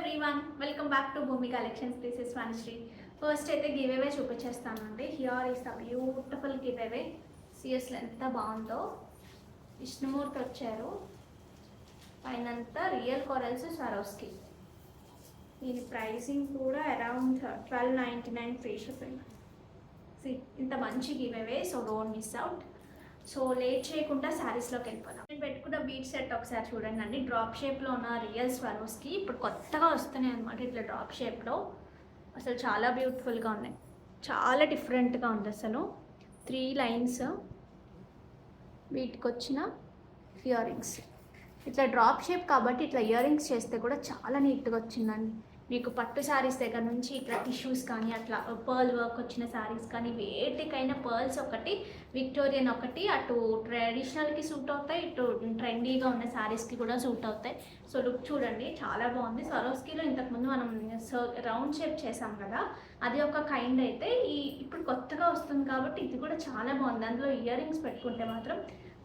Everyone, welcome back to Bhoomi Collections. This is Vanishree. First అయితే giveaway చూపించేస్తానండి. Here is the beautiful giveaway. Seriously ఎంత బాగుందో. విష్ణుమూర్తి వచ్చారు, పైనంతా రియల్ కొరల్స్ స్వారోస్కి. దీని ప్రైసింగ్ కూడా అరౌండ్ 1299 ఫ్రీ షిప్పింగ్. ఇంత మంచి give away, so don't miss out. So late చేయకుండా శారీస్లోకి వెళ్ళిపోదాం. నేను పెట్టుకున్న బీట్ సెట్ ఒకసారి చూడండి అండి. డ్రాప్ షేప్లో ఉన్న రియల్ స్వరోస్కి ఇప్పుడు కొత్తగా వస్తున్నాయి అనమాట. ఇట్లా డ్రాప్ షేప్లో అసలు చాలా బ్యూటిఫుల్గా ఉన్నాయి, చాలా డిఫరెంట్గా ఉంది అసలు. 3 లైన్స్ వీటికి వచ్చిన ఇయర్ రింగ్స్. ఇట్లా డ్రాప్ షేప్ కాబట్టి ఇట్లా ఇయర్ రింగ్స్ చేస్తే కూడా చాలా నీట్గా వచ్చిందండి. మీకు పట్టు శారీస్ దగ్గర నుంచి ఇట్లా టిష్యూస్ కానీ అట్లా పర్ల్ వర్క్ వచ్చిన శారీస్ కానీ వేటికైనా పర్ల్స్ ఒకటి, విక్టోరియన్ ఒకటి, అటు ట్రెడిషనల్కి సూట్ అవుతాయి, ఇటు ట్రెండీగా ఉన్న శారీస్కి కూడా సూట్ అవుతాయి. సో లుక్ చూడండి, చాలా బాగుంది. స్వరోస్కీలో ఇంతకుముందు మనం రౌండ్ షేప్ చేసాం కదా, అది ఒక కైండ్ అయితే ఇప్పుడు కొత్తగా వస్తుంది కాబట్టి ఇది కూడా చాలా బాగుంది. అందులో ఇయర్ రింగ్స్ పెట్టుకుంటే మాత్రం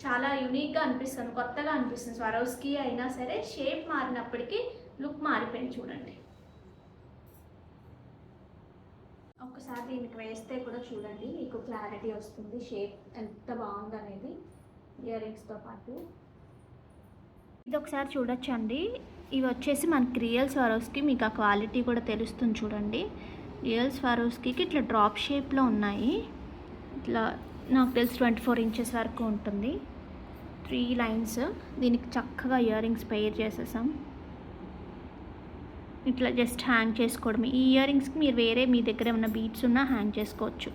చాలా యూనిక్గా అనిపిస్తుంది, కొత్తగా అనిపిస్తుంది. స్వరోస్కీ అయినా సరే షేప్ మారినప్పటికీ లుక్ మారిపోయింది చూడండి. ఒకసారి దీనికి వేస్తే కూడా చూడండి, మీకు క్లారిటీ వస్తుంది షేప్ ఎంత బాగుంది అనేది ఇయర్ రింగ్స్తో పాటు. ఇది ఒకసారి చూడొచ్చండి. ఇవి వచ్చేసి మనకి రియల్ స్వారోస్కి, మీకు ఆ క్వాలిటీ కూడా తెలుస్తుంది చూడండి. రియల్ స్వారోస్కి ఇట్లా డ్రాప్ షేప్లో ఉన్నాయి. ఇట్లా నాకు తెలిసి 24 ఇంచెస్ వరకు ఉంటుంది. 3 లైన్స్. దీనికి చక్కగా ఇయర్ రింగ్స్ పెయిర్ చేసేసాం. ఇట్లా జస్ట్ హ్యాంగ్ చేసుకోవడం. ఈ ఇయర్ రింగ్స్కి మీరు వేరే మీ దగ్గర ఏమైనా బీడ్స్ ఉన్నా హ్యాంగ్ చేసుకోవచ్చు.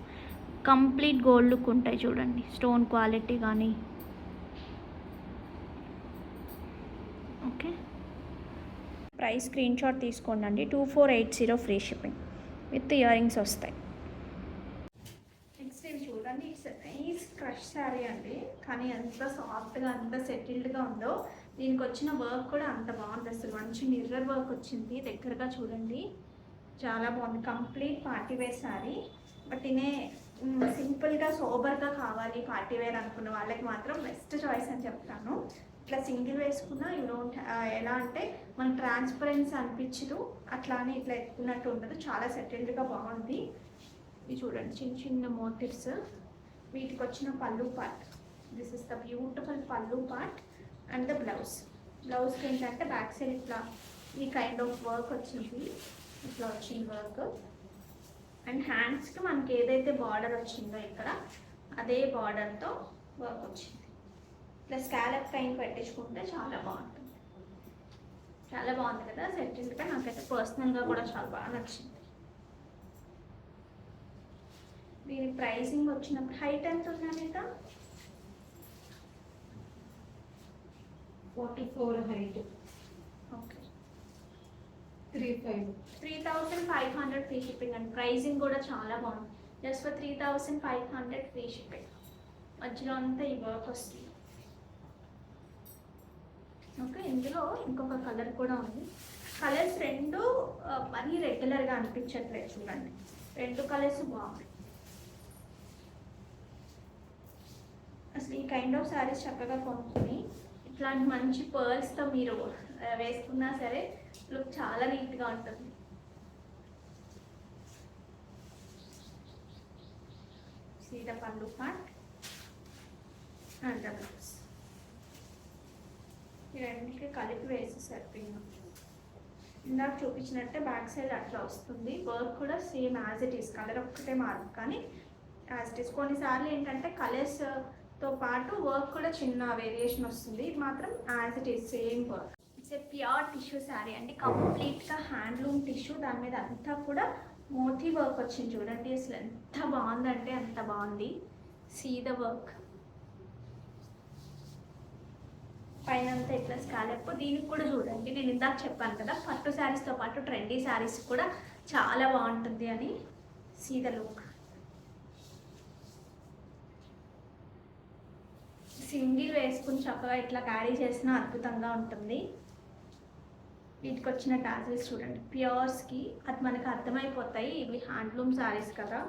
కంప్లీట్ గోల్డ్ లుక్ ఉంటాయి చూడండి, స్టోన్ క్వాలిటీ కానీ. ఓకే, ప్రైస్ స్క్రీన్ షాట్ తీసుకోండి. 2480 free shipping with ear rings వస్తాయి. నెక్స్ట్ ఇది చూడండి, ఇట్స్ నైస్ క్రష్ శారీ అండి. కానీ ఎంత సాఫ్ట్గా, ఎంత సెటిల్డ్గా ఉందో. దీనికి వచ్చిన వర్క్ కూడా అంత బాగుంది అసలు. మంచి మిర్రర్ వర్క్ వచ్చింది, దగ్గరగా చూడండి, చాలా బాగుంది. Complete party wear sari. But ఇనే సింపుల్గా సోబర్గా కావాలి పార్టీ వేర్ అనుకున్న వాళ్ళకి మాత్రం బెస్ట్ చాయిస్ అని చెప్తాను. ఇట్లా సింగిల్ వేసుకున్నా యూ డోంట్ ఎలా అంటే మన ట్రాన్స్పరెన్సీ అనిపించదు, అట్లానే ఇట్లా ఎత్తుకున్నట్టు ఉండదు. చాలా సెటిల్డ్గా బాగుంది. ఇది చూడండి, చిన్న చిన్న మోటివ్స్. వీటికి వచ్చిన పళ్ళు part. This is the beautiful పళ్ళు పార్ట్ అండ్ ద బ్లౌజ్కి ఏంటంటే బ్యాక్ సైడ్ ఇట్లా ఈ కైండ్ ఆఫ్ వర్క్ వచ్చింది, ఇట్లా వచ్చింది వర్క్. అండ్ హ్యాండ్స్కి మనకి ఏదైతే బార్డర్ వచ్చిందో ఇక్కడ అదే బార్డర్తో వర్క్ వచ్చింది. ఇట్లా స్కాలప్ కైండ్ పెట్టించుకుంటే చాలా బాగుంటుంది. చాలా బాగుంది కదా సెటిల్డ్గా. నాకైతే పర్సనల్గా కూడా చాలా బాగా నచ్చింది. దీని ప్రైసింగ్ వచ్చినప్పుడు హైట్ ఎంత ఉందండి? ఇంకా 44 హైట్. ఓకే, 3500 ఫ్రీ షిప్పింగ్ అండి. ప్రైసింగ్ కూడా చాలా బాగుంది. Just for 3500 free shipping. మధ్యలో అంతా ఈ వర్క్ వస్తుంది. ఓకే, ఇందులో ఇంకొక కలర్ కూడా ఉంది. కలర్స్ రెండు మరీ రెగ్యులర్గా అనిపించట్లేదు చూడండి. 2 కలర్స్ బాగున్నాయి. అసలు ఈ కైండ్ ఆఫ్ శారీస్ చక్కగా కొనుక్కొని ఇట్లాంటి మంచి పర్ల్స్తో మీరు వేసుకున్నా సరే లుక్ చాలా నీట్గా ఉంటుంది. సీదా పళ్ళు పార్ట్ అండ్ ద బ్లౌజ్. ఈ రెండింటికి కలిపి వేసేసారు పిన్. ఇందాక చూపించినట్టే బ్యాక్ సైడ్ అట్లా వస్తుంది. వర్క్ కూడా same as it is, colour ఒక్కటే మార్పు కానీ యాజ్ ఇట్ ఈస్. కొన్నిసార్లు ఏంటంటే కలర్స్తో పాటు వర్క్ కూడా చిన్న వేరియేషన్ వస్తుంది. ఇది మాత్రం as it is same work. It's a pure tissue sari అండి, కంప్లీట్గా హ్యాండ్లూమ్ టిష్యూ. దాని మీద అంతా కూడా మోతీ వర్క్ వచ్చింది చూడండి. అసలు ఎంత బాగుందంటే అంత బాగుంది. See the work. పైన అంతా ఇట్లా స్కాలప్. దీనికి కూడా చూడండి, నేను ఇందాక చెప్పాను కదా పట్టు శారీస్తో పాటు ట్రెండీ శారీస్ కూడా చాలా బాగుంటుంది అని. See the look. సింగిల్ వేసుకుని చక్కగా ఇట్లా క్యారీ చేసినా అద్భుతంగా ఉంటుంది. వీటికి వచ్చిన టాజిల్స్ చూడండి, ప్యూర్స్కి అది మనకు అర్థమైపోతాయి, ఇవి హ్యాండ్లూమ్ శారీస్ కదా.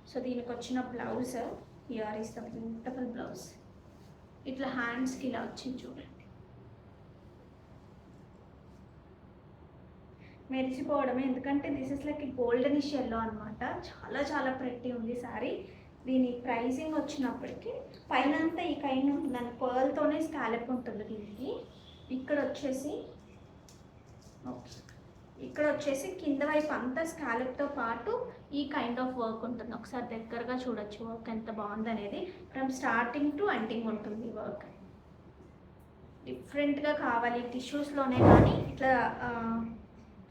సో దీనికి వచ్చిన blouse, here is the beautiful blouse. ఇట్లా హ్యాండ్స్కి ఇలా వచ్చింది చూడండి. మెరిసిపోవడమే, ఎందుకంటే this is like goldenish yellow అనమాట. చాలా చాలా ప్రెట్టి ఉంది శారీ. దీని ప్రైసింగ్ వచ్చినప్పటికీ పైన అంతా ఈ కైండ్ ఉంటుందండి, పర్ల్తోనే స్కాలప్ ఉంటుంది దీనికి. ఇక్కడ వచ్చేసి కింద వైపు అంతా స్కాలప్తో పాటు ఈ కైండ్ ఆఫ్ వర్క్ ఉంటుంది. ఒకసారి దగ్గరగా చూడొచ్చు వర్క్ ఎంత బాగుంది అనేది. ఫ్రమ్ స్టార్టింగ్ టు ఎండింగ్ ఉంటుంది ఈ వర్క్. డిఫరెంట్గా కావాలి టిష్యూస్లోనే, కానీ ఇట్లా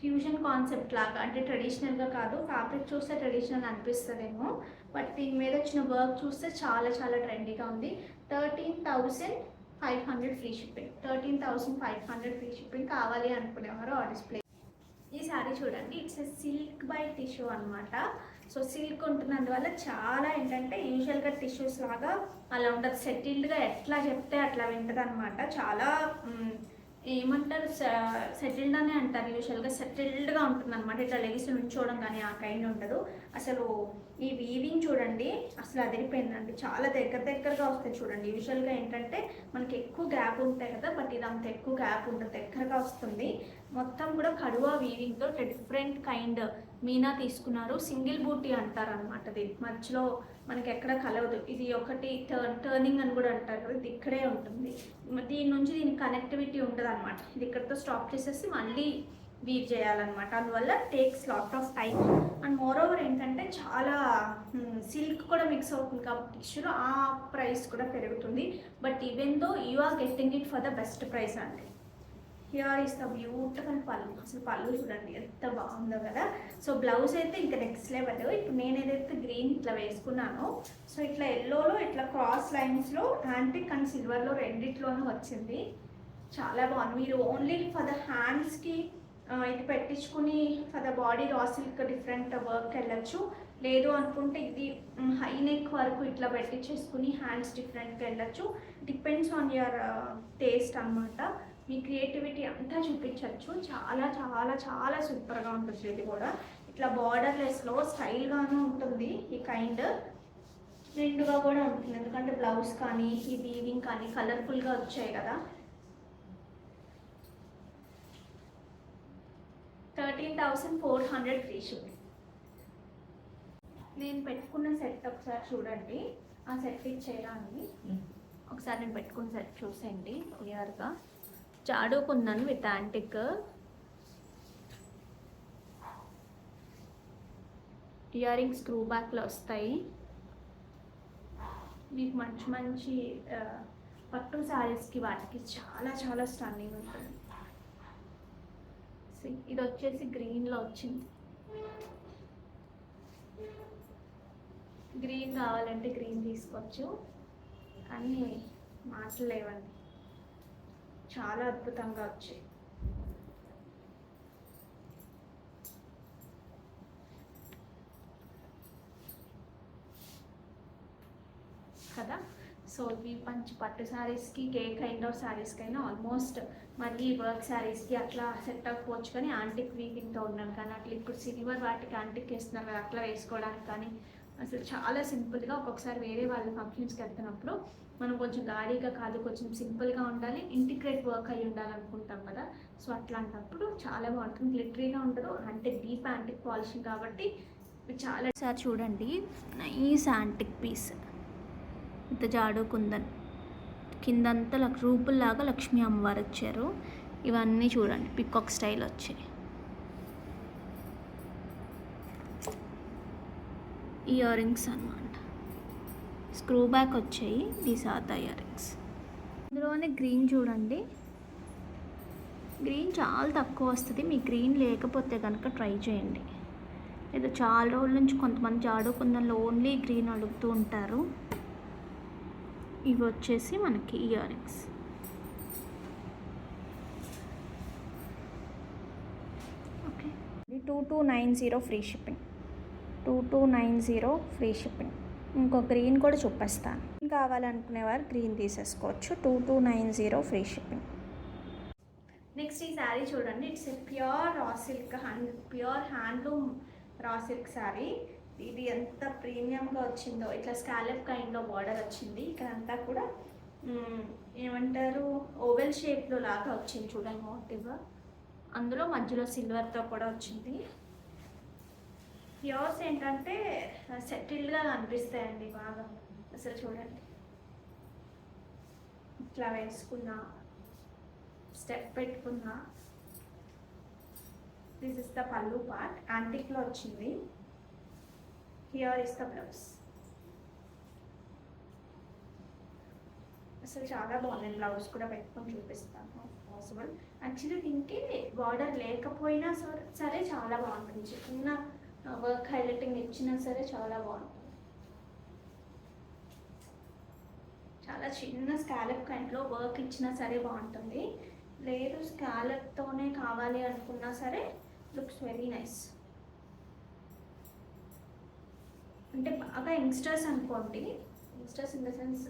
ఫ్యూజన్ కాన్సెప్ట్ లాగా, అంటే ట్రెడిషనల్గా కాదు. ఫ్యాబ్రిక్ చూస్తే ట్రెడిషనల్ అనిపిస్తుందేమో, బట్ దీని మీద వచ్చిన వర్క్ చూస్తే చాలా చాలా ట్రెండీగా ఉంది. 13,500 ఫ్రీ షిప్పింగ్. 13,500 free shipping. కావాలి అనుకునేవారు ఆ డిస్ప్లే. ఈ శారీ చూడండి, ఇట్స్ సిల్క్ బై టిష్యూ అనమాట. సో సిల్క్ ఉంటున్నందువల్ల చాలా ఏంటంటే యూజువల్గా టిష్యూస్ లాగా అలా ఉండదు, సెటిల్డ్గా ఎట్లా చెప్తే అట్లా వింటుంది అనమాట. చాలా ఏమంటారు, సెటిల్డ్ అనే అంటారు యూజువల్గా. సెటిల్డ్గా ఉంటుంది అనమాట. ఇట్లా లెగిసి నుంచోవడం కానీ ఆ కైండ్ ఉండదు. అసలు ఈ వీవింగ్ చూడండి, అసలు అదిరిపోయిందండి. చాలా దగ్గరగా వస్తాయి చూడండి. యూజువల్గా ఏంటంటే మనకి ఎక్కువ గ్యాప్ ఉంటాయి కదా, బట్ ఇది అంత ఎక్కువ గ్యాప్ ఉండదు, దగ్గరగా వస్తుంది. మొత్తం కూడా కడువా వీవింగ్తో డిఫరెంట్ కైండ్ మీనా తీసుకున్నారు. సింగిల్ బూటీ అంటారు అనమాట. దీని మధ్యలో మనకి ఎక్కడ కలవదు. ఇది ఒకటి టర్నింగ్ అని కూడా అంటారు కదా, ఇది ఇక్కడే ఉంటుంది. దీని నుంచి దీనికి కనెక్టివిటీ ఉండదు అనమాట. ఇది ఇక్కడితో స్టాప్ చేసేసి మళ్ళీ వీవ్ చేయాలన్నమాట. అందువల్ల takes lot of time. And more over ఏంటంటే చాలా సిల్క్ కూడా మిక్స్ అవుతుంది కాబట్టి టిష్యూలో ఆ ప్రైస్ కూడా పెరుగుతుంది. But even though you are getting it for the best price అండి. హియర్ ఈస్ ద బ్యూటిఫుల్ పళ్ళు. అసలు పళ్ళు చూడండి ఎంత బాగుందో కదా. సో బ్లౌజ్ అయితే ఇంకా నెక్స్ట్ లెవెల్. ఇప్పుడు నేను ఏదైతే గ్రీన్ ఇట్లా వేసుకున్నానో, సో ఇట్లా ఎల్లోలో ఇట్లా క్రాస్ లైన్స్లో యాంటిక్ అండ్ సిల్వర్లో రెండిట్లోనూ వచ్చింది. చాలా బాగుంది. మీరు ఓన్లీ ఫర్ ద హ్యాండ్స్కి ఇది పెట్టించుకుని for the body raw silk different work వెళ్ళచ్చు. లేదు అనుకుంటే ఇది హై నెక్ వరకు ఇట్లా పెట్టించేసుకుని హ్యాండ్స్ డిఫరెంట్గా వెళ్ళచ్చు. డిపెండ్స్ ఆన్ యువర్ టేస్ట్ అనమాట. మీ క్రియేటివిటీ అంతా చూపించవచ్చు. చాలా చాలా చాలా సూపర్గా ఉంటుంది. ఇది కూడా ఇట్లా బార్డర్లెస్లో స్టైల్గాను ఉంటుంది. ఈ కైండ్ నిండుగా కూడా ఉంటుంది, ఎందుకంటే బ్లౌజ్ కానీ ఈ వీవింగ్ కానీ కలర్ఫుల్గా వచ్చాయి కదా. 13,400 ఫ్రీ షిప్పింగ్. నేను పెట్టుకున్న సెట్ ఒకసారి చూడండి. ఆ సెట్ ఇచ్చేరా అని ఒకసారి నేను పెట్టుకున్న సెట్ చూసేయండి క్లియర్గా. చాడుకున్నాను with antique. Earrings screw బ్యాక్లో వస్తాయి. మీకు మంచి మంచి పట్టు శారీస్కి వాటికి చాలా చాలా స్టన్నింగ్ ఉంటుంది. ఇది వచ్చేసి గ్రీన్లో వచ్చింది. గ్రీన్ కావాలంటే గ్రీన్ తీసుకోవచ్చు, కానీ మాటలు లేవండి, చాలా అద్భుతంగా వచ్చాయి కదా. సో ఇవి మంచి పట్టు శారీస్కి, ఏ కైండ్ ఆఫ్ శారీస్కైనా ఆల్మోస్ట్, మళ్ళీ వర్క్ శారీస్కి అట్లా సెట్ అవ్వచ్చు. కానీ యాంటిక్ వీవింగ్తో ఉన్నాను కానీ అట్లా ఇప్పుడు సిల్వర్ వాటికి యాంటిక్ వేస్తున్నారు కదా, అట్లా వేసుకోవడానికి కానీ అసలు చాలా సింపుల్గా. ఒక్కొక్కసారి వేరే వాళ్ళ ఫంక్షన్స్కి వెళ్తున్నప్పుడు మనం కొంచెం గాడీగా కాదు, కొంచెం సింపుల్గా ఉండాలి, ఇంటిగ్రేట్ వర్క్ అయ్యి ఉండాలనుకుంటాం కదా. సో అట్లాంటప్పుడు చాలా బాగుంటుంది. గ్లిటరీగా ఉండదు, అంటే డీప్ యాంటిక్ పాలిషింగ్ కాబట్టి చాలా. సార్ చూడండి, నైస్ యాంటిక్ పీస్, ఇంత జాడు కుందన్, కిందంతా రూపుల్లాగా లక్ష్మీ అమ్మవారు వచ్చారు. ఇవన్నీ చూడండి పికాక్ స్టైల్ వచ్చాయి. ఇయర్ రింగ్స్ అన్నమాట, స్క్రూ బ్యాక్ వచ్చాయి. These are the earrings. ఇందులోనే గ్రీన్ చూడండి, గ్రీన్ చాలా తక్కువ వస్తుంది. మీ గ్రీన్ లేకపోతే కనుక ట్రై చేయండి. ఏదో చాలా రోజుల నుంచి కొంతమంది జాడు కుందన్లో ఓన్లీ గ్రీన్ అడుగుతూ ఉంటారు. ఇవి వచ్చేసి మనకి ear rings. Okay, 2290 free shipping. 2290 free shipping. ఇంకో గ్రీన్ కూడా చూపిస్తాను. కావాలనుకునేవారు గ్రీన్ తీసేసుకోవచ్చు. 2290 ఫ్రీ షిప్పింగ్. నెక్స్ట్ ఈ శారీ చూడండి, it's pure raw silk, pure handloom raw silk sari. ఇది ఎంత ప్రీమియంగా వచ్చిందో. ఇట్లా స్కాలప్ కైండ్లో బార్డర్ వచ్చింది. ఇక్కడంతా కూడా ఏమంటారు, ఓవెల్ షేప్లో లాగా వచ్చింది చూడండి. మోటివ్ అందులో మధ్యలో సిల్వర్తో కూడా వచ్చింది. ప్యూర్స్ ఏంటంటే సెటిల్డ్గా కనిపిస్తాయండి బాగా. అసలు చూడండి, ఇట్లా వేసుకున్నా, స్టెప్ పెట్టుకున్నా. This is the pallu part, యాంటిక్లో వచ్చింది. Here is the blouse. అసలు చాలా బాగుంది. బ్లౌజ్ కూడా పెట్టుకొని చూపిస్తాను పాసిబుల్. యాక్చువల్లీ దీనికి బార్డర్ లేకపోయినా సరే చాలా బాగుంటుంది. చిన్న వర్క్ హైలైటింగ్ ఇచ్చినా సరే చాలా బాగుంటుంది. చాలా చిన్న స్కాలప్ కైండ్లో వర్క్ ఇచ్చినా సరే బాగుంటుంది. లేదు స్కాలప్తోనే కావాలి అనుకున్నా సరే లుక్స్ వెరీ నైస్. అంటే బాగా యంగ్స్టర్స్ అనుకోండి, యంగ్స్టర్స్ ఇన్ ద సెన్స్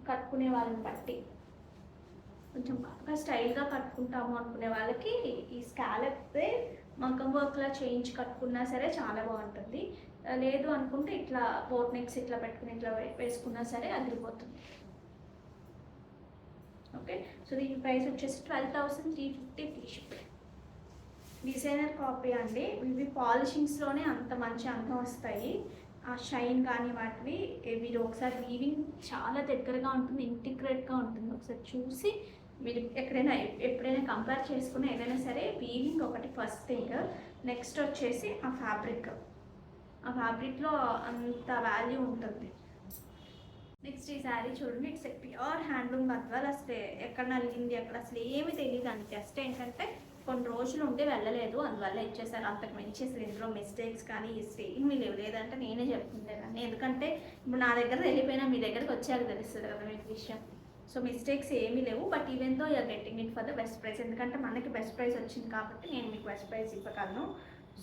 కట్టుకునే వాళ్ళని బట్టి కొంచెం బాగా స్టైల్గా కట్టుకుంటాము అనుకునే వాళ్ళకి ఈ స్కాలప్తే మగ్గం వర్క్లా చేయించి కట్టుకున్నా సరే చాలా బాగుంటుంది. లేదు అనుకుంటే ఇట్లా బోట్ నెక్స్ ఇట్లా పెట్టుకుని ఇట్లా వేసుకున్నా సరే అదిరిపోతుంది. ఓకే, సో దీని ప్రైస్ వచ్చేసి 12,350 ఫ్రీ షిప్పింగ్. డిజైనర్ కాపీ అండి. ఇవి పాలిషింగ్స్లోనే అంత మంచి అందం వస్తాయి. ఆ షైన్ కానీ వాటివి మీరు ఒకసారి వీవింగ్ చాలా దగ్గరగా ఉంటుంది, ఇంటిగ్రేట్గా ఉంటుంది. ఒకసారి చూసి మీరు ఎప్పుడైనా కంపేర్ చేసుకుని ఏదైనా సరే వీవింగ్ ఒకటి ఫస్ట్ థింగ్. నెక్స్ట్ వచ్చేసి ఆ ఫ్యాబ్రిక్లో అంత వాల్యూ ఉంటుంది. నెక్స్ట్ ఈ శారీ చూడండి, ఇట్స్ ప్యూర్ హ్యాండ్లూమ్ గద్వాల్. అసలు ఎక్కడ నలిగింది అక్కడ అసలు ఏమి తెలియదు అండి. జస్ట్ ఏంటంటే కొన్ని రోజులు ఉంటే వెళ్ళలేదు, అందువల్ల ఇచ్చేసారు. అంతకు మించి అసలు ఇందులో మిస్టేక్స్ కానీ ఏమీ లేవు. లేదంటే నేనే చెప్పుకుంటే కానీ, ఎందుకంటే ఇప్పుడు నా దగ్గర వెళ్ళిపోయినా మీ దగ్గరకు వచ్చాక తెలుస్తుంది కదా మీకు విషయం. సో మిస్టేక్స్ ఏమీ లేవు. But even though you're getting it for the best price. ఎందుకంటే మనకి బెస్ట్ ప్రైస్ వచ్చింది కాబట్టి నేను మీకు బెస్ట్ ప్రైస్ ఇవ్వగలను.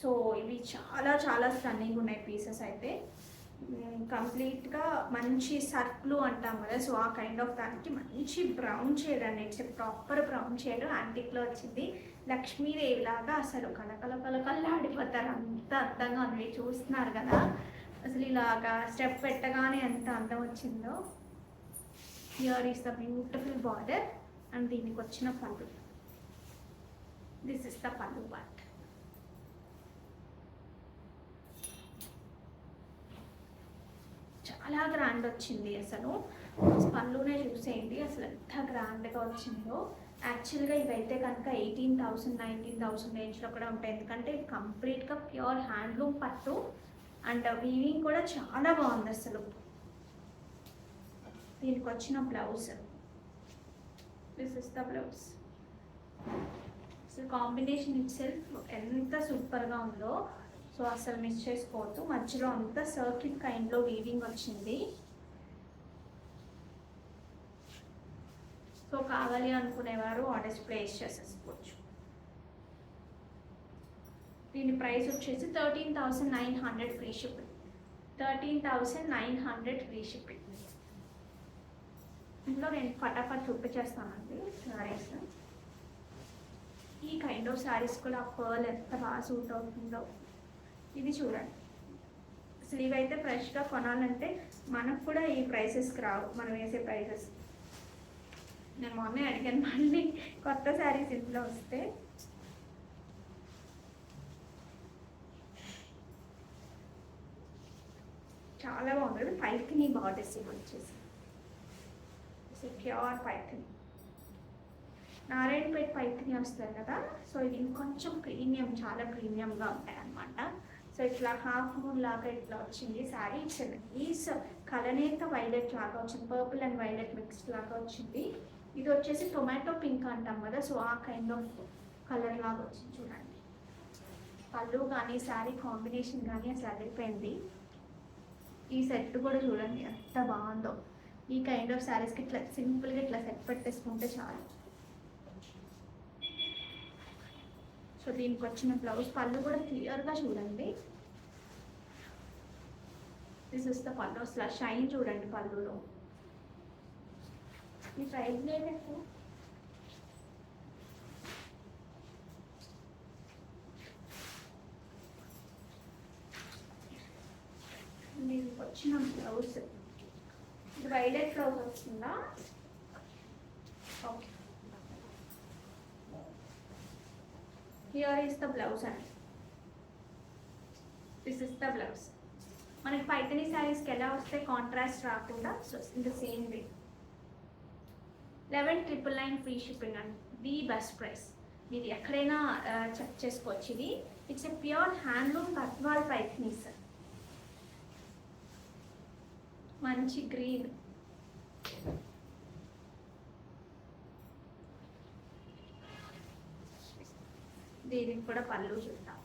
సో ఇవి చాలా చాలా స్టన్నింగ్ ఉన్నాయి పీసెస్ అయితే. కంప్లీట్గా మంచి సర్క్లు అంటాం కదా, సో ఆ కైండ్ ఆఫ్ దానికి మంచి బ్రౌన్ షేడ్ అండి. ఇట్స్ ప్రాపర్ బ్రౌన్ షేడ్ యాంటిక్లో వచ్చింది. లక్ష్మీదేవి లాగా అసలు కలకలలాడిపోతారు, అంత అందంగా ఉంది. చూస్తున్నారు కదా అసలు ఇలాగా స్టెప్ పెట్టగానే ఎంత అందం వచ్చిందో. Here is the beautiful border and దీనికి వచ్చిన పళ్ళు. This is the pallu part. చాలా గ్రాండ్ వచ్చింది. అసలు పళ్ళునే చూసేయండి అసలు ఎంత గ్రాండ్గా వచ్చిందో. యాక్చువల్గా ఇవైతే కనుక 18,000 19,000 రేంజ్లో కూడా ఉంటాయి. ఎందుకంటే ఇది కంప్లీట్గా ప్యూర్ హ్యాండ్లూమ్ పట్టు అండ్ వీవింగ్ కూడా చాలా బాగుంది అసలు. దీనికి వచ్చిన blouse, this is the blouse. అసలు కాంబినేషన్ ఇట్ సెల్ఫ్ ఎంత సూపర్గా ఉందో. సో అసలు మిస్ చేసుకోవద్దు. మధ్యలో అంతా సర్కిల్ కైండ్లో వీవింగ్ వచ్చింది. సో కావాలి అనుకునేవారు ఆర్డర్స్ ప్లేస్ చేసేసుకోవచ్చు. దీని ప్రైస్ వచ్చేసి 13,900 ఫ్రీ షిప్పింగ్. 13,900 free shipping. ఇందులో నేను ఫటాఫట్ చూపించేస్తానండి శారీస్. ఈ కైండ్ ఆఫ్ శారీస్ కూడా పర్ల్ ఎంత బాగా సూట్ అవుతుందో. ఇది చూడండి, అసలు ఇవైతే ఫ్రెష్గా కొనాలంటే మనకు కూడా ఈ ప్రైసెస్కి రావు, మనం వేసే ప్రైసెస్. నేను మొన్నే అడిగాను మళ్ళీ కొత్త శారీస్ ఇంట్లో వస్తే. చాలా బాగుంటుంది. పైథిని బార్డర్స్ వచ్చేసి ప్యూర్ పైథిని, నారాయణపేట పైథిని వస్తుంది కదా. సో ఇది ఇంకొంచెం ప్రీమియం, చాలా ప్రీమియంగా ఉంటాయి అన్నమాట. సో ఇట్లా హాఫ్ మూన్ లాగా ఇట్లా వచ్చింది శారీ. ఈస్ కలనేత వైలెట్ లాగా వచ్చింది, పర్పుల్ అండ్ వైలెట్ మిక్స్ లాగా వచ్చింది. ఇది వచ్చేసి టొమాటో పింక్ అంటాం కదా, సో ఆ కైండ్ ఆఫ్ కలర్ లాగా వచ్చింది చూడండి. పళ్ళు కానీ శారీ కాంబినేషన్ కానీ అసలు అదిరిపోయింది. ఈ సెట్ కూడా చూడండి ఎంత బాగుందో. ఈ కైండ్ ఆఫ్ శారీస్కి ఇట్లా సింపుల్గా ఇట్లా సెట్ పెట్టేసుకుంటే చాలు. సో దీనికి వచ్చిన బ్లౌజ్ పళ్ళు కూడా క్లియర్గా చూడండి. దిస్ ఇస్ ద పళ్ళు. అసలు షైన్ చూడండి పళ్ళులో. ఈ ప్రైస్ లేదు. దీనికి వచ్చిన బ్లౌజ్ ఇది వైలెట్ బ్లౌజ్ వస్తుందా? Okay, here is the blouse అండి. This is the blouse. మనకి పైథనీ శారీస్కి ఎలా వస్తే కాంట్రాస్ట్ రాకుండా so in the same way. 11,999 free shipping అండి. The best price. మీరు ఎక్కడైనా చెక్ చేసుకోవచ్చు. ఇది it's a pure handloom Gadwal Paithanis. మంచి గ్రీన్. దీనికి కూడా పళ్ళు చూద్దాం.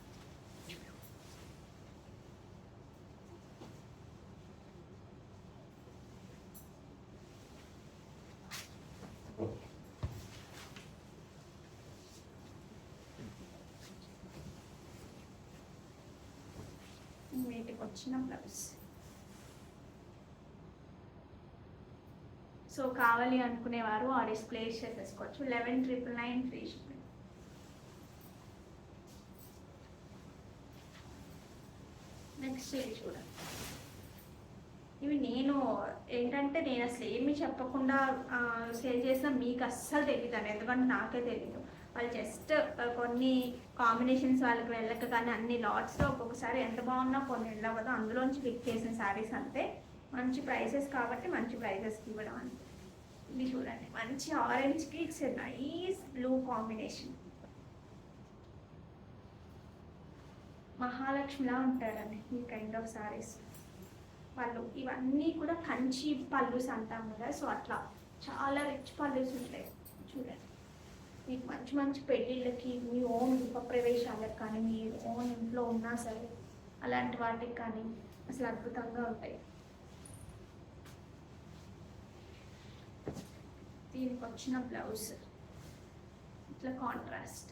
వీటికి వచ్చిన బ్లౌజ్. సో కావాలి అనుకునేవారు ఆర్డర్స్ ప్లేస్ చేసేసుకోవచ్చు. 11,999 ఫ్రీ షిప్పింగ్. నెక్స్ట్ ఇది చూడండి. ఇవి నేను ఏంటంటే నేను అసలు ఏమి చెప్పకుండా సేల్ చేసిన మీకు అస్సలు తెలియదు అండి. ఎందుకంటే నాకే తెలియదు. వాళ్ళు జస్ట్ కొన్ని కాంబినేషన్స్ వాళ్ళకి వెళ్ళక కానీ అన్ని లాట్స్లో ఒక్కొక్కసారి ఎంత బాగున్నా కొన్ని వెళ్ళవదు. అందులోంచి పిక్ చేసిన శారీస్ అంతే. మంచి ప్రైసెస్ కాబట్టి మంచి ప్రైసెస్కి ఇవ్వడం అంతే. ఇది చూడండి, మంచి ఆరెంజ్కి ఇట్స్ నైస్ బ్లూ కాంబినేషన్. మహాలక్ష్మిలా ఉంటారండి ఈ కైండ్ ఆఫ్ శారీస్. పళ్ళు ఇవన్నీ కూడా కంచి పళ్ళుస్ అంటాం కదా, సో అట్లా చాలా రిచ్ పళ్ళుస్ ఉంటాయి. చూడండి, మీకు మంచి మంచి పెళ్ళిళ్ళకి, మీ ఓన్ గృహప్రవేశాలకు కానీ, మీ ఓన్ ఇంట్లో ఉన్నా సరే అలాంటి వాటికి కానీ అసలు అద్భుతంగా ఉంటాయి. దీనికి వచ్చిన బ్లౌజ్ ఇట్లా కాంట్రాస్ట్.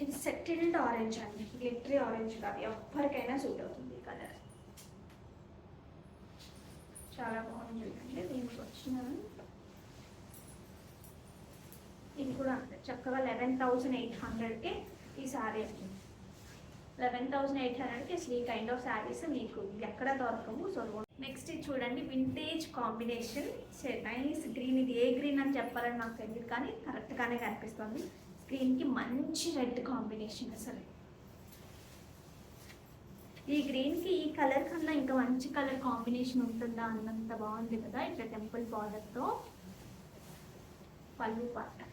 ఇది సెటిల్డ్ ఆరెంజ్ అండి, గ్లిటరీ ఆరెంజ్ కాదు. ఎవరికైనా సూట్ అవుతుంది ఈ కలర్. చాలా బాగుంది చూడండి. దీనికి వచ్చిన ఇది కూడా అంతే చక్కగా 11,800కి ఈ శారీ అండి. 11,800కి అసలు ఈ కైండ్ ఆఫ్ శారీస్ మీకు ఎక్కడ దొరకవు. సో నెక్స్ట్ ఇది చూడండి, వింటేజ్ కాంబినేషన్ నైస్ గ్రీన్. ఇది ఏ గ్రీన్ అని చెప్పాలని నాకు తెలియదు కానీ కరెక్ట్గానే కనిపిస్తుంది. స్క్రీన్కి మంచి రెడ్ కాంబినేషన్. అసలు ఈ గ్రీన్కి ఈ కలర్ కన్నా ఇంకా మంచి కలర్ కాంబినేషన్ ఉంటుందా అన్నంత బాగుంది కదా. ఇట్లా టెంపుల్ బార్డర్తో పళ్ళు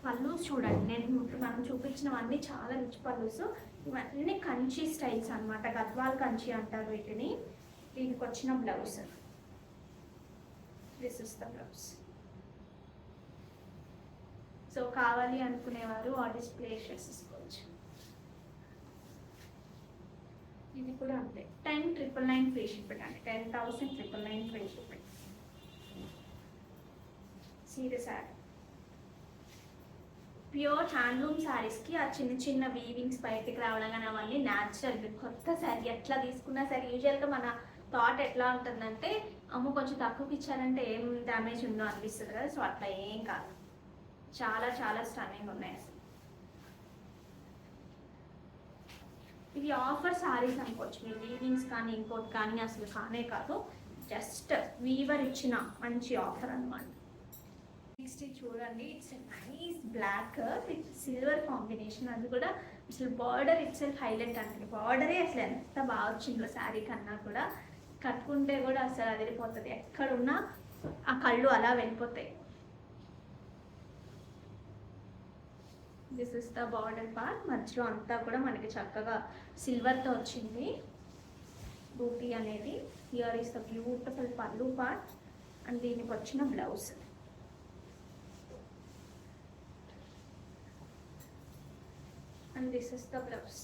పళ్ళు చూడండి. మనం చూపించినవన్నీ చాలా రిచ్ పళ్ళుస్. ఇవన్నీ కంచి స్టైల్స్ అనమాట. గద్వాల్ కంచి అంటారు వీటిని. దీనికి వచ్చిన blouse. This is the blouse. So కావాలి అనుకునేవారు ఆర్డర్స్ ప్లేస్ చేసేసుకోవచ్చు. ఇది కూడా అంతే 10,999 ఫ్రీ షిప్పింగ్ అండి. 10,999 free shipping. Serious add pure handloom శారీస్కి ఆ చిన్న చిన్న వీవింగ్స్ బయటికి రావడం కానీ అవన్నీ న్యాచురల్. కొత్త శారీ ఎట్లా తీసుకున్నా సరే యూజువల్గా మన థాట్ ఎట్లా ఉంటుందంటే అమ్మ కొంచెం తక్కువకి ఇచ్చారంటే ఏం డ్యామేజ్ ఉందో అనిపిస్తుంది కదా. సో అట్లా ఏం కాదు, చాలా చాలా స్టన్నింగ్ ఉన్నాయి అసలు. ఇవి ఆఫర్ శారీస్ అనుకోవచ్చు మీరు. వీవింగ్స్ కానీ ఇంకోటి కానీ అసలు కానే కాదు, జస్ట్ వీవర్ ఇచ్చిన మంచి ఆఫర్ అనమాట. నెక్స్ట్ చూడండి, it's nice black with silver combination. అది కూడా అసలు బార్డర్ ఇట్స్ హైలైట్ అంటే బార్డరే అసలు ఎంత బాగా వచ్చిందో శారీ కన్నా కూడా. కట్టుకుంటే కూడా అసలు అదిరిపోతుంది. ఎక్కడున్నా ఆ కళ్ళు అలా వెళ్ళిపోతాయి. This is the border part. మధ్యలో అంతా కూడా మనకి చక్కగా సిల్వర్తో వచ్చింది బూటీ అనేది. హియర్ ఈస్ ద బ్యూటిఫుల్ పళ్ళు పార్ట్ అండ్ దీనికి వచ్చిన blouse. And this is the blouse.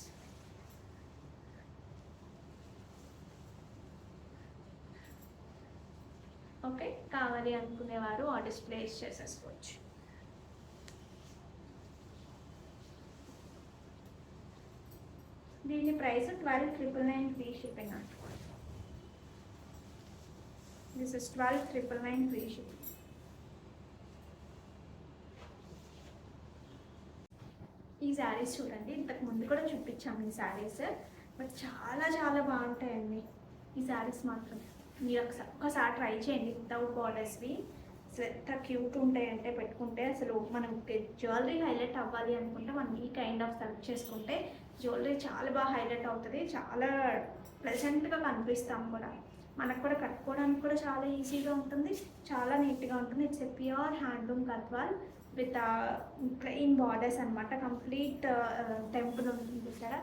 Okay, కావాలి అనుకునేవారు ఆర్డర్స్ ప్లేస్ చేసేసుకోవచ్చు. దీని ప్రైస్ 12,999 ఫ్రీ షిప్పింగ్ అనుకోండి. This is 12,999 free shipping. ఈ శారీస్ చూడండి, ఇంతకు ముందు కూడా చూపించాము ఈ శారీస్, బట్ చాలా చాలా బాగుంటాయండి ఈ శారీస్ మాత్రం. మీరు ఒకసారి ట్రై చేయండి వితౌట్ బార్డర్స్వి. అసలు ఎంత క్యూట్ ఉంటాయి అంటే పెట్టుకుంటే అసలు మనం జ్యువెలరీ హైలైట్ అవ్వాలి అనుకుంటే మనం ఈ కైండ్ ఆఫ్ సెలెక్ట్ చేసుకుంటే జ్యువెలరీ చాలా బాగా హైలైట్ అవుతుంది, చాలా ప్లెజెంట్గా కనిపిస్తాం కూడా. మనకు కూడా కట్టుకోవడానికి కూడా చాలా ఈజీగా ఉంటుంది, చాలా నీట్గా ఉంటుంది. It's a pure handloom Gadwal with plain borders అనమాట. కంప్లీట్ టెంపుల్ ఉంటుంది చూసారా,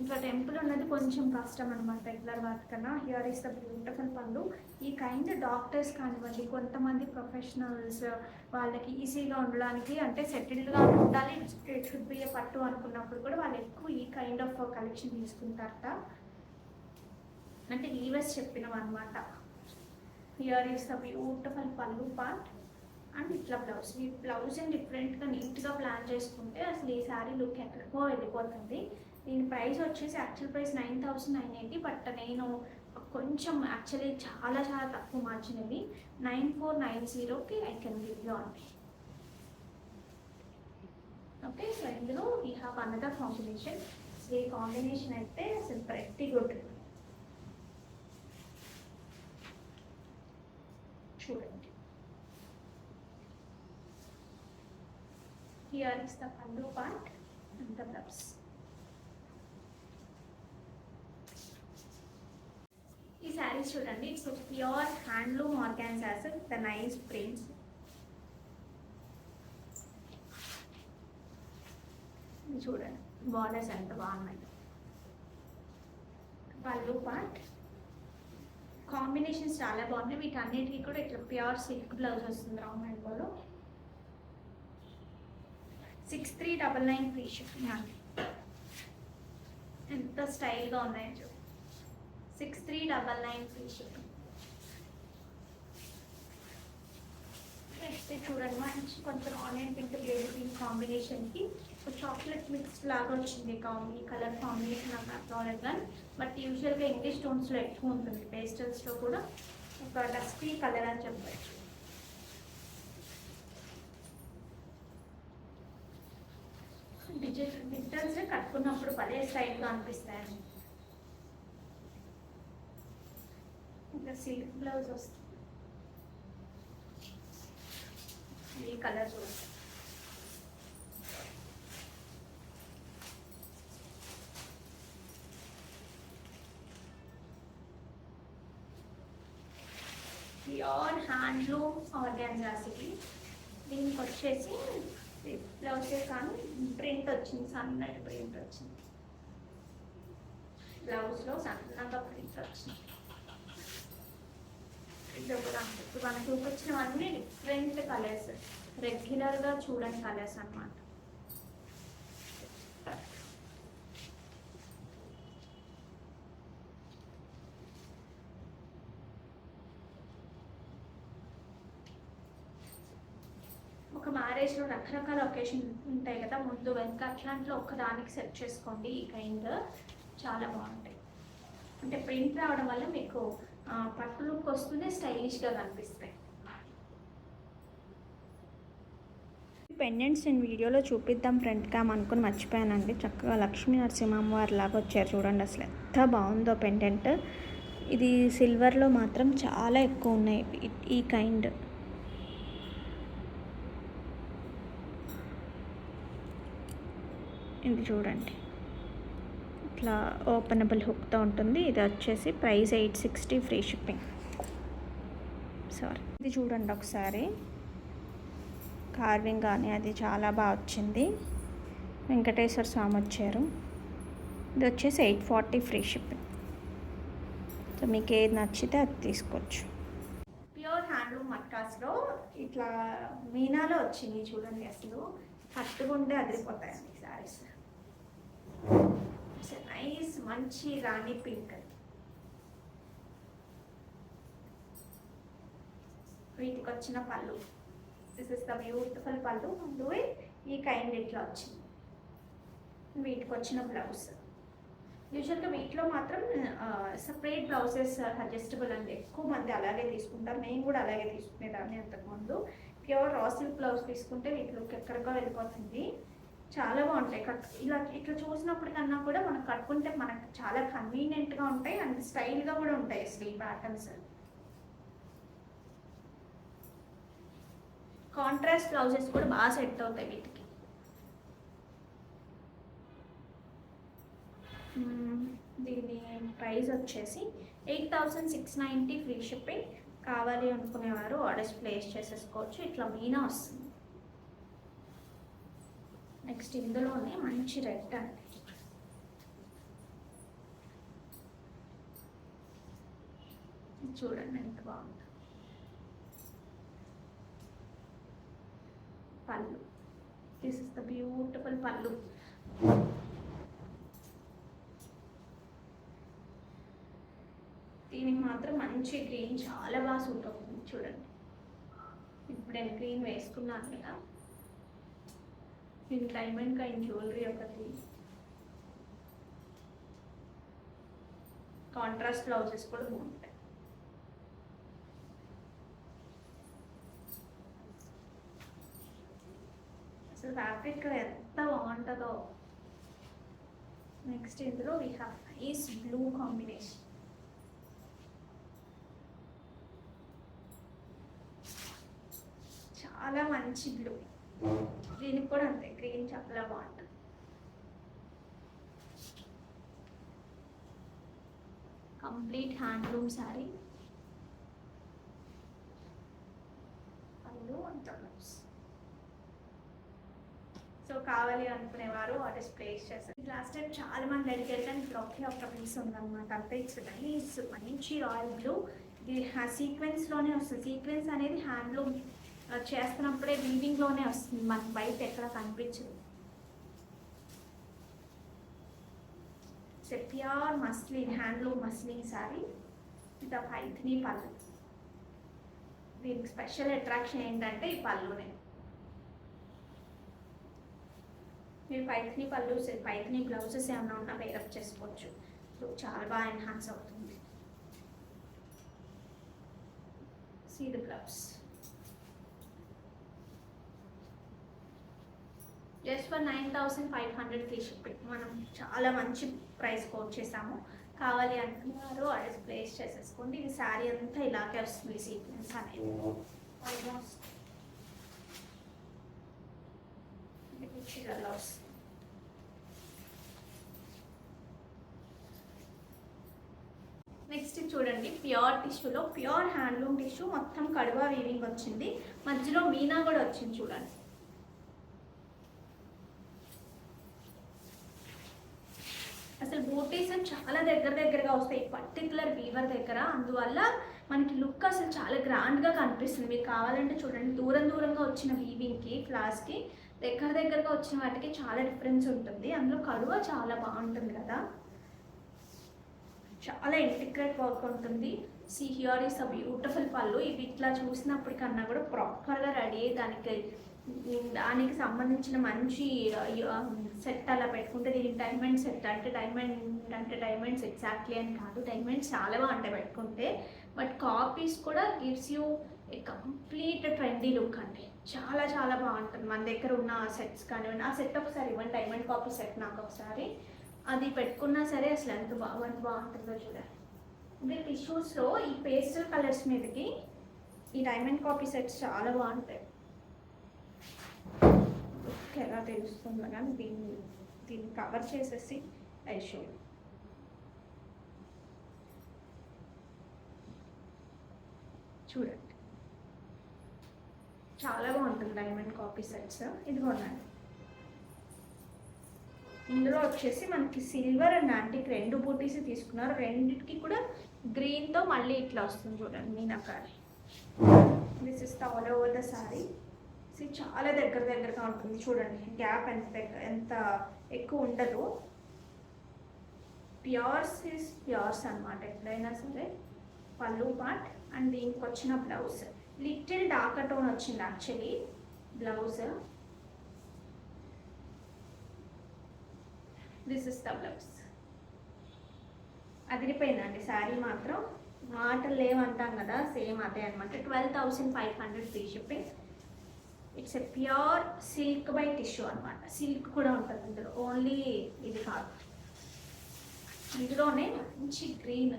ఇట్లా టెంపుల్ ఉన్నది కొంచెం కష్టం అనమాట రెగ్యులర్ వర్క్ కన్నా. హియర్ ఈస్ ద బ్యూటిఫుల్ పళ్ళు. ఈ కైండ్ డాక్టర్స్ కానివ్వండి, కొంతమంది ప్రొఫెషనల్స్ వాళ్ళకి ఈజీగా ఉండడానికి, అంటే సెటిల్డ్గా ఉండాలి, ఇట్ షుడ్ బి ఏ పట్టు అనుకున్నప్పుడు కూడా వాళ్ళు ఎక్కువ ఈ కైండ్ ఆఫ్ కలెక్షన్ తీసుకుంటారట. అంటే వీవర్స్ చెప్పినవి అనమాట. హియర్ ఈస్ ద బ్యూటిఫుల్ పళ్ళు పార్ట్ అండ్ ఇట్లా బ్లౌజ్. ఈ బ్లౌజ్ని డిఫరెంట్గా నీట్గా ప్లాన్ చేసుకుంటే అసలు ఈ శారీ లుక్ ఎక్కడికో వెళ్ళిపోతుంది. దీని ప్రైస్ వచ్చేసి యాక్చువల్ ప్రైస్ 9,980, బట్ నేను కొంచెం యాక్చువల్లీ చాలా చాలా తక్కువ మార్చినవి 9,490కి I can give you on. Okay, so ఇందులో వీ హ్యావ్ అనదర్ కాంబినేషన్. ఈ కాంబినేషన్ అయితే అసలు ప్రతి గుడ్. చూడండి, here is the pallu part and the blouse. ఈ శారీస్ చూడండి, it's pure handloom organzas with the nice prints. చూడండి బార్డర్స్ ఎంత బాగున్నాయి. పళ్ళు పార్ట్ కాంబినేషన్స్ చాలా బాగున్నాయి. వీటన్నిటికీ కూడా ఇట్లా ప్యూర్ సిల్క్ బ్లౌజ్ వస్తుంది రౌండ్ హ్యాండ్లో. 6399 ఫ్రీ షిప్పింగ్ అండి. ఎంత స్టైల్గా ఉన్నాయో చూడండి. 6399 ఫ్రీ షిప్పింగ్. నెక్స్ట్ చూడండి, మంచి కొంచెం ఆనియన్ పింక్ బేబీ పింక్ కాంబినేషన్కి ఒక చాక్లెట్ మిక్స్ లాగా వచ్చింది ఈ కలర్ కాంబినేషన్ ఆఫ్ ప్రోడక్ట్ కానీ. బట్ యూజువల్గా ఇంగ్లీష్ టోన్స్లో ఎక్కువ ఉంటుంది, పేస్టల్స్లో కూడా ఒక డస్టీ కలర్ అని చెప్పచ్చు. డిజిటల్స్ కట్టుకున్నప్పుడు పదే స్టైల్గా అనిపిస్తాయి. ఇంకా సిల్క్ బ్లౌజ్ వస్తుంది, ఈ కలర్ చూడండి. ప్యూర్ హ్యాండ్లూమ్ ఆర్గాన్జాస్ ఇది. దీనికి వచ్చేసి బ్లౌజే కానీ ప్రింట్ వచ్చింది, సన్నటి ప్రింట్ వచ్చింది. బ్లౌజ్లో సన్నగా ప్రింట్ వచ్చింది. ఇప్పుడు మనకు చూపించినవన్నీ డిఫరెంట్ కలర్స్, రెగ్యులర్గా చూడని కలర్స్ అన్నమాట. ఒక మ్యారేజ్లో రకరకాల ఒకేషన్ ఉంటాయి కదా, ముందు వెనక, అట్లాంటిలో ఒక్కదానికి సెట్ చేసుకోండి. ఈ కైండ్ చాలా బాగుంటాయి. అంటే ప్రింట్ రావడం వల్ల మీకు పట్టు లుక్ వస్తుంది, స్టైలిష్గా కనిపిస్తాయి. పెండెంట్స్ నేను వీడియోలో చూపిద్దాం ఫ్రంట్ క్యామ్ అనుకుని మర్చిపోయానండి. చక్కగా లక్ష్మీ నరసింహం వారి లాగా వచ్చారు చూడండి, అసలు ఎంత బాగుందో పెండెంట్. ఇది సిల్వర్లో మాత్రం చాలా ఎక్కువ ఉన్నాయి ఈ కైండ్. ఇది చూడండి, ఇట్లా ఓపెనబుల్ హుక్తో ఉంటుంది. ఇది వచ్చేసి ప్రైస్ 860 ఫ్రీ షిప్పింగ్. సారీ, ఇది చూడండి ఒకసారి, కార్వింగ్ కానీ అది చాలా బాగా వచ్చింది. వెంకటేశ్వర స్వామి వచ్చారు. ఇది వచ్చేసి 840 ఫ్రీ షిప్పింగ్. సో మీకు ఏది నచ్చితే అది తీసుకోవచ్చు. ప్యూర్ హ్యాండ్లూమ్ మట్కాస్లో ఇట్లా మీనాలో వచ్చింది చూడండి, అసలు కట్టుకుంటే అదిరిపోతాయండి శారీస్. నైస్ మంచి రాణి పింక్. వీటికి వచ్చిన పళ్ళు, దిస్ ఇస్ ద బ్యూటిఫుల్ పళ్ళు. అండ్ ఈ కైండ్ ఇట్లా వచ్చింది. వీటికి వచ్చిన బ్లౌజ్. యూజువల్గా వీటిలో మాత్రం సపరేట్ బ్లౌజెస్ అడ్జస్టబుల్ అండి, ఎక్కువ మంది అలాగే తీసుకుంటారు. నేను కూడా అలాగే తీసుకునేదాన్ని అంతకుముందు. ప్యూర్ రా సిల్క్ బ్లౌజ్ తీసుకుంటే వీటిలోకి ఎక్కడికో వెళ్ళిపోతుంది. చాలా బాగుంటాయి. ఇట్లా చూసినప్పుడు కన్నా కూడా మనం కట్టుకుంటే మనకు చాలా కన్వీనియంట్గా ఉంటాయి అండ్ స్టైల్గా కూడా ఉంటాయి అసలు ఈ ప్యాటర్న్స్. కాంట్రాస్ట్ బ్లౌజెస్ కూడా బాగా సెట్ అవుతాయి వీటికి. దీని ప్రైస్ వచ్చేసి 8690 ఫ్రీ షిప్పింగ్. కావాలి అనుకునేవారు ఆర్డర్స్ ప్లేస్ చేసేసుకోవచ్చు. ఇట్లా మీనా వస్తుంది. నెక్స్ట్ ఇందులోనే మంచి రెడ్ అండి. చూడండి ఎంత బాగుంది. పళ్ళు, దిస్ ఇస్ ద బ్యూటిఫుల్ పళ్ళు. దీనికి మాత్రం మంచి గ్రీన్ చాలా బాగా సూట్ అవుతుంది. చూడండి ఇప్పుడు నేను గ్రీన్ వేసుకున్నాను కదా, దీని డైమండ్ కైండ్ జ్యువెలరీ ఒకటి, కాంట్రాస్ట్ బ్లౌజెస్ కూడా బాగుంటాయి. అసలు ఫ్యాబ్రిక్ ఎంత బాగుంటుందో. నెక్స్ట్ ఇందులో we have nice blue combination. చాలా మంచి బ్లూ. దీనికి కూడా అంతే, గ్రీన్ చాలా బాగుంటుంది. Complete handloom sari. పళ్ళు అంత బ్లౌజ్. సో కావాలి అనుకునేవారు ఆర్డర్స్ ప్లేస్ చేస్తారు. లాస్ట్ టైం చాలా మంది అడిగారు కానీ ఇప్పుడు ఒక పీస్ ఉందన్నమాట. అంతే ఇట్స్ నైస్ మంచి రాయల్ బ్లూ. ఇది సీక్వెన్స్లోనే వస్తుంది. సీక్వెన్స్ అనేది హ్యాండ్లూమ్ చేస్తున్నప్పుడే వీవింగ్లోనే వస్తుంది, మనకు బయట ఎక్కడ కనిపించదు. Pure muslin, handloom muslin sari with Paithani పళ్ళు. దీనికి స్పెషల్ అట్రాక్షన్ ఏంటంటే ఈ పళ్ళునే. మీరు పైథిని పళ్ళు, పైథిని బ్లౌజెస్ ఏమైనా ఉన్నా వేరప్ చేసుకోవచ్చు. చాలా బాగా ఎన్హాన్స్ అవుతుంది. See the blouse. Just for 9500 free shipping. మనం చాలా మంచి ప్రైస్ కోట్ చేసాము. కావాలి అనుకున్నారు ఆర్డర్స్ ప్లేస్ చేసేసుకోండి. ఇది శారీ అంతా ఇలాగే వస్తుంది. సీక్వెన్స్ అనేది ఆల్మోస్ట్ చీరలో వస్తుంది. నెక్స్ట్ చూడండి, ప్యూర్ టిష్యూలో ప్యూర్ హ్యాండ్లూమ్ టిష్యూ, మొత్తం కడువా వీవింగ్ వచ్చింది. మధ్యలో మీనా కూడా వచ్చింది చూడండి. అసలు బూటీస్ చాలా దగ్గరగా వస్తాయి పర్టికులర్ వీవర్ దగ్గర. అందువల్ల మనకి లుక్ అసలు చాలా గ్రాండ్గా కనిపిస్తుంది. మీకు కావాలంటే చూడండి, దూరంగా వచ్చిన వీవింగ్కి, ఫ్లాస్కి దగ్గరగా వచ్చిన వాటికి చాలా డిఫరెన్స్ ఉంటుంది. అందులో కడువ చాలా బాగుంటుంది కదా, చాలా ఇంటిగ్రేట్ వర్క్ ఉంటుంది. See here is a beautiful పళ్ళు. ఇవి ఇట్లా చూసినప్పటికన్నా కూడా ప్రాపర్గా రెడీ అయ్యి దానికి సంబంధించిన మంచి సెట్ అలా పెట్టుకుంటే, దీనికి డైమండ్ సెట్ అంటే డైమండ్స్ ఎగ్జాక్ట్లీ అని కాదు, డైమండ్స్ చాలా బాగుంటాయి పెట్టుకుంటే. బట్ కాపీస్ కూడా gives you A complete trendy look అండి. చాలా బాగుంటుంది. మన దగ్గర ఉన్న సెట్స్ కానివ్వండి, ఆ సెట్ ఒకసారి ఇవ్వండి, డైమండ్ కాపీ సెట్ నాకు ఒకసారి. అది పెట్టుకున్నా సరే అసలు ఎంత బాగుంటుందో చూడండి. అంటే టిష్యూస్లో ఈ పేస్టల్ కలర్స్ మీదకి ఈ డైమండ్ కాపీ సెట్స్ చాలా బాగుంటాయి. ఎలా తెలుస్తుందో కానీ దీన్ని కవర్ చేసేసి ఐషో చూడండి, చాలా బాగుంటుంది డైమండ్ కాపీ సెట్స్. ఇది కొనండి. ఇందులో వచ్చేసి మనకి సిల్వర్ అండ్ యాంటిక్ రెండు బూటీస్ తీసుకున్నారు. రెండింటికి కూడా గ్రీన్తో మళ్ళీ ఇట్లా వస్తుంది చూడండి meenakari. This is all over the sari. చాలా దగ్గరగా ఉంటుంది చూడండి. గ్యాప్ ఎంత ఎక్కువ ఉండదు. ప్యూర్స్ అనమాట ఎప్పుడైనా సరే. పళ్ళు పార్ట్ అండ్ దీనికి వచ్చిన బ్లౌజ్ లిటిల్ డార్క్ టోన్ వచ్చింది actually blouse. This is the blouse. అదిరిపోయిందండి శారీ మాత్రం, మాటలు లేవంటాం కదా, సేమ్ అదే అనమాట. 12500 free shipping. It's a pure silk by tissue అనమాట. సిల్క్ కూడా ఉంటుంది ఇందులో, ఓన్లీ ఇది కాదు. ఇందులోనే మంచి గ్రీన్,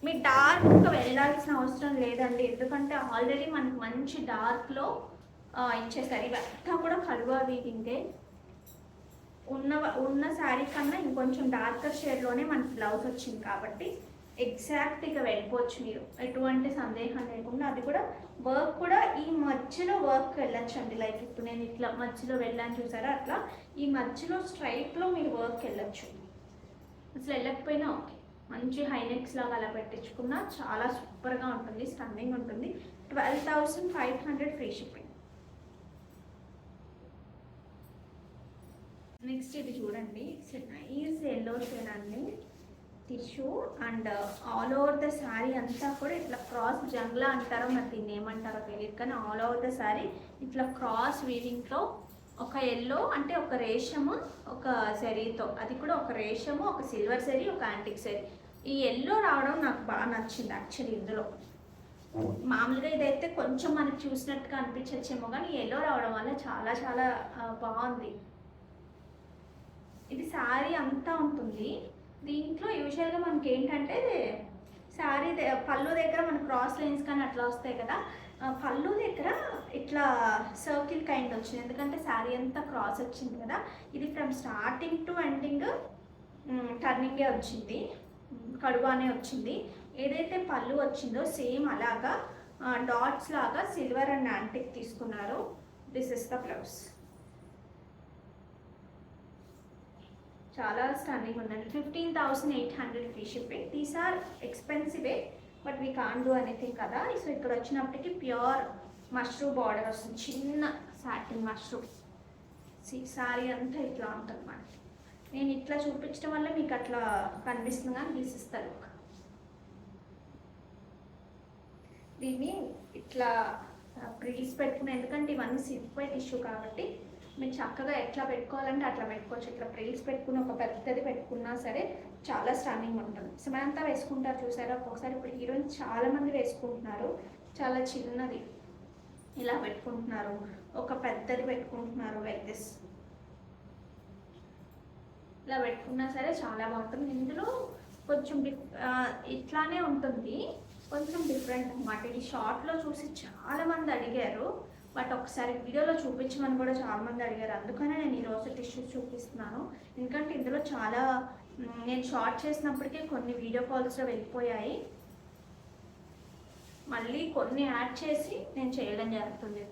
మీరు డార్క్గా వెళ్ళాల్సిన అవసరం లేదండి, ఎందుకంటే ఆల్రెడీ మనకు మంచి డార్క్లో ఇచ్చేసారు. ఇవంతా కూడా కలువా వీవింగే. ఉన్న శారీ కన్నా ఇంకొంచెం డార్కర్ షేడ్లోనే మనకి బ్లౌజ్ వచ్చింది కాబట్టి ఎగ్జాక్ట్గా వెళ్ళిపోవచ్చు మీరు, ఎటువంటి సందేహం లేకుండా. అది కూడా వర్క్ కూడా ఈ మధ్యలో వర్క్ వెళ్ళొచ్చండి. లైక్ ఇప్పుడు నేను ఇట్లా మధ్యలో వెళ్ళాను చూసారా, అట్లా ఈ మధ్యలో స్ట్రైట్లో మీరు వర్క్ వెళ్ళొచ్చు. అసలు వెళ్ళకపోయినా ఓకే, మంచి హైనెక్స్ లాగా అలా పెట్టించుకున్నా చాలా సూపర్గా ఉంటుంది, స్టన్నింగ్ ఉంటుంది. 12,500 ఫ్రీ షిప్పింగ్. నెక్స్ట్ ఇది చూడండి, నైస్ ఎల్లో షేడ్ అండి, tissue and all over the sari అంతా కూడా ఇట్లా క్రాస్ జంగ్లా అంటారో మరి దీన్ని ఏమంటారో తెలియదు, కానీ ఆల్ ఓవర్ ద శారీ ఇట్లా క్రాస్ వీవింగ్తో ఒక ఎల్లో అంటే ఒక రేషము ఒక జరీతో, అది కూడా ఒక రేషము ఒక సిల్వర్ జరీ ఒక యాంటిక్ జరీ. ఈ ఎల్లో రావడం నాకు బాగా నచ్చింది యాక్చువల్లీ. ఇందులో మామూలుగా ఇదైతే కొంచెం మనకి చూసినట్టుగా అనిపించచ్చేమో, కానీ ఎల్లో రావడం వల్ల చాలా చాలా బాగుంది. ఇది శారీ అంతా ఉంటుంది. దీంట్లో యూజువల్గా మనకి ఏంటంటే శారీ పళ్ళు దగ్గర మన క్రాస్ లైన్స్ కానీ అట్లా వస్తాయి కదా, పళ్ళు దగ్గర ఇట్లా సర్కిల్ కైండ్ వచ్చింది, ఎందుకంటే శారీ అంతా క్రాస్ వచ్చింది కదా. ఇది ఫ్రమ్ స్టార్టింగ్ టు ఎండింగ్ టర్నింగే వచ్చింది, కడువానే వచ్చింది. ఏదైతే పళ్ళు వచ్చిందో సేమ్ అలాగా డాట్స్ లాగా సిల్వర్ అండ్ యాంటిక్ తీసుకున్నారు. This is the blouse. చాలా స్టన్నింగ్ ఉందండి. 15,800 ఫ్రీ షిప్పింగ్. దీస్ ఆర్ ఎక్స్పెన్సివే but we can't do anything కదా. సో ఇక్కడ వచ్చినప్పటికీ ప్యూర్ మష్రూమ్ బార్డర్ వస్తుంది, చిన్న సాటిన్ మష్రూమ్. సారీ అంతా ఇట్లా ఉంటుంది మనకి. నేను ఇట్లా చూపించడం వల్ల మీకు అట్లా కనిపిస్తుంది, కానీ తీసిస్తారు. దీన్ని ఇట్లా ప్రిల్స్ పెట్టుకుని, ఎందుకంటే ఇవన్నీ సిల్క్ వైట్ టిష్యూ కాబట్టి మీరు చక్కగా ఎట్లా పెట్టుకోవాలంటే అట్లా పెట్టుకోవచ్చు. ఇట్లా ప్రిల్స్ పెట్టుకుని ఒక పెద్దది పెట్టుకున్నా సరే చాలా స్టన్నింగ్ ఉంటుంది. సమంతా వేసుకుంటారు చూసారా ఒక్కొక్కసారి, ఇప్పుడు హీరోయిన్స్ చాలామంది వేసుకుంటున్నారు. చాలా చిన్నది ఇలా పెట్టుకుంటున్నారు, ఒక పెద్దది పెట్టుకుంటున్నారు, లైక్ దిస్ ఇలా పెట్టుకున్నా సరే చాలా బాగుంటుంది. ఇందులో కొంచెం ఇట్లానే ఉంటుంది, కొంచెం డిఫరెంట్ అన్నమాట. ఇది షార్ట్లో చూసి చాలామంది అడిగారు, బట్ ఒకసారి వీడియోలో చూపించమని కూడా చాలామంది అడిగారు. అందుకనే నేను ఈరోజు టిష్యూస్ చూపిస్తున్నాను, ఎందుకంటే ఇందులో చాలా నేను షార్ట్ చేసినప్పటికీ కొన్ని వీడియో కాల్స్లో వెళ్ళిపోయాయి, మళ్ళీ కొన్ని యాడ్ చేసి నేను చేయడం జరుగుతుంది.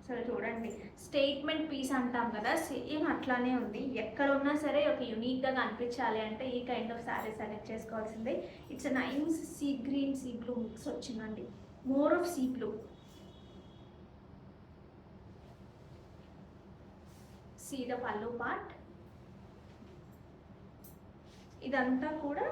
సరే చూడండి, స్టేట్మెంట్ పీస్ అంటాం కదా, సేమ్ అట్లానే ఉంది. ఎక్కడ ఉన్నా సరే ఒక యూనిక్గా కనిపించాలి అంటే ఈ కైండ్ ఆఫ్ శారీ సెలెక్ట్ చేసుకోవాల్సిందే. It's nice sea green sea blue mix వచ్చిందండి, more of sea blue. See the pallu part. ఇదంతా కూడా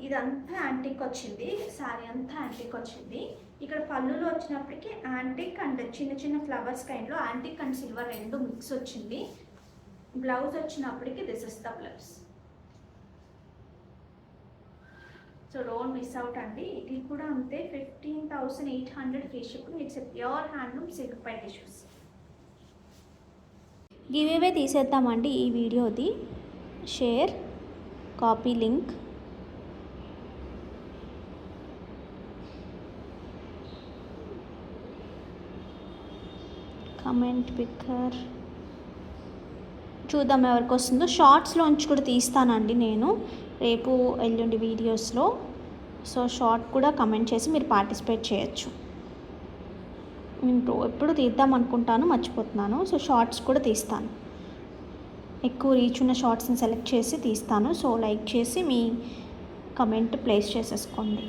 ఇదంతా యాంటిక్ వచ్చింది, శారీ అంతా యాంటిక్ వచ్చింది. ఇక్కడ పళ్ళులో వచ్చినప్పటికీ యాంటిక్ అండ్ చిన్న చిన్న ఫ్లవర్స్ కైండ్లో యాంటిక్ అండ్ సిల్వర్ రెండు మిక్స్ వచ్చింది. బ్లౌజ్ వచ్చినప్పటికీ this is the blouse. So don't miss out అండి. ఇది కూడా అంతే, 15,800 free shipping. It's a pure handloom silk by tissues. Giveaway తీసేద్దామండి ఈ వీడియోది. Share, copy link, comment picker, చూద్దాం ఎవరికి వస్తుందో. షార్ట్స్లోంచి కూడా తీస్తానండి నేను రేపు ఎల్లుండి వీడియోస్లో. సో షార్ట్ కూడా కమెంట్ చేసి మీరు పార్టిసిపేట్ చేయొచ్చు. నేను ఎప్పుడు తీద్దాం అనుకుంటాను, మర్చిపోతున్నాను. సో షార్ట్స్ కూడా తీస్తాను, ఎక్కువ రీచ్ ఉన్న షార్ట్స్ని సెలెక్ట్ చేసి తీస్తాను. సో లైక్ చేసి మీ కమెంట్ ప్లేస్ చేసేసుకోండి.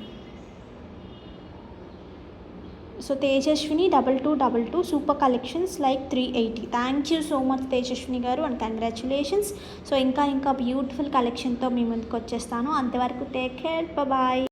So Tejaswini 2222 super collections like 380. Thank you so much Tejaswini గారు అండ్ కంగ్రాచులేషన్స్. సో ఇంకా బ్యూటిఫుల్ కలెక్షన్తో మీ ముందుకు వచ్చేస్తాను. అంతవరకు టేక్ కేర్, బాయ్.